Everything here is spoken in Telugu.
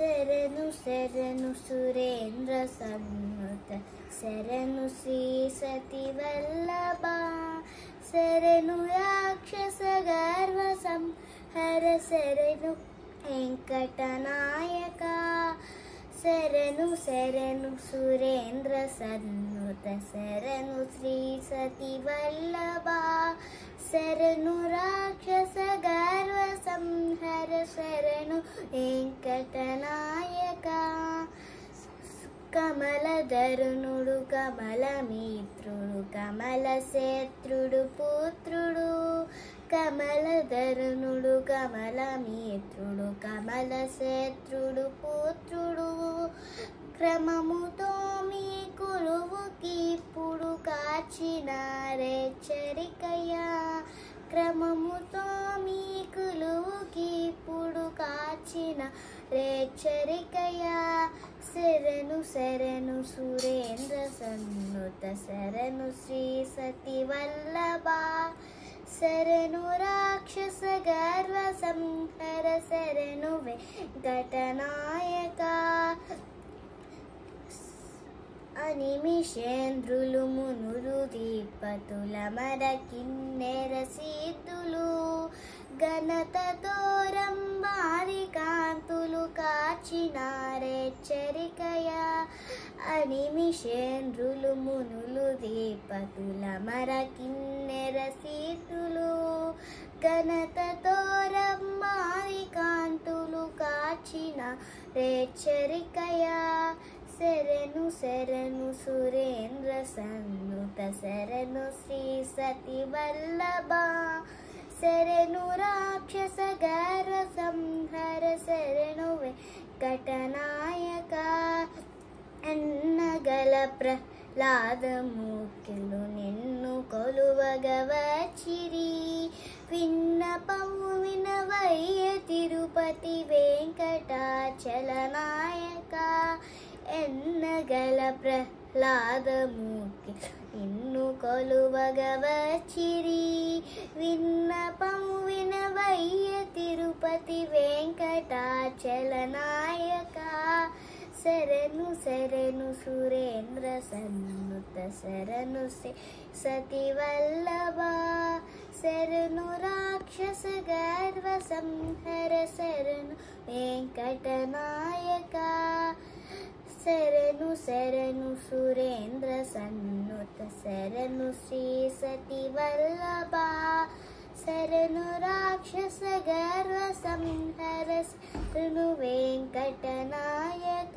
శరణు శరణు సురేంద్ర సన్నుత శరణు శ్రీ సతి వల్లభ శరణు రాక్షస గర్వ సంహర శరణు వెంకటనాయక శరణు శరణు సురేంద్ర సన్నుత శరణు శ్రీ సతి వల్లభ శరణు రాక్షస గర్వ సంహర శరణు వెంకటనాయక కమలధరునుడు కమలమిత్రుడు కమలశత్రుడు పుత్రుడు కమలధరునుడు కమలమిత్రుడు కమలశత్రుడు పుత్రుడు క్రమముతో మీ కొలువుకిప్పుడు కాచినారెచ్చరికయ్యా క్రమముతో మీ కొలువుకిప్పుడు కాచిన రేచ్చరికయ్యా శరణు శరణు సురేంద్ర సన్నుత శరణు శ్రీ సతి వల్లభ శరణు రాక్షస గర్వ సంహర శరణు వెంకటనాయక అనిమిషేంద్రులు మునులు దీపతుల మర కిన్నెర సిద్ధులు ఘనతతో రంబారి కాంతులు కాచినారెచ్చరికయా అనిమిషేంద్రులు మునులు దీపతుల మర కిన్నెర సిద్ధులు ఘనతతో రంబారి కాంతులు కాచినారెచ్చరికయా శరణు శరణు సురేంద్ర సన్నుత శరణు శ్రీ సతి వల్లభ శరణు రాక్షస గర్వ సంహర శరణు వెంకటనాయక అన్నగల ప్రహ్లాదమూర్తులు నిన్ను కొలువగవచ్చిరి విన్నపము వినవయ్య తిరుపతి వెంకటాచలనాయక ఎన్నగల ప్రహ్లాదమూర్తి నిన్ను కొలువగవచ్చిరి విన్నపము వినవయ్య తిరుపతి వెంకటాచలనాయక శరణు శరణు సురేంద్ర సన్నుత శరణు శ్రీ సతి వల్లభ శరణు రాక్షస గర్వ సంహర శరణు వెంకటనాయక శరణు శరణు సురేంద్ర సన్నుత శరణు శ్రీ సతి వల్లభ శరణు రాక్షస గర్వ సంహర శరణు వెంకటనాయక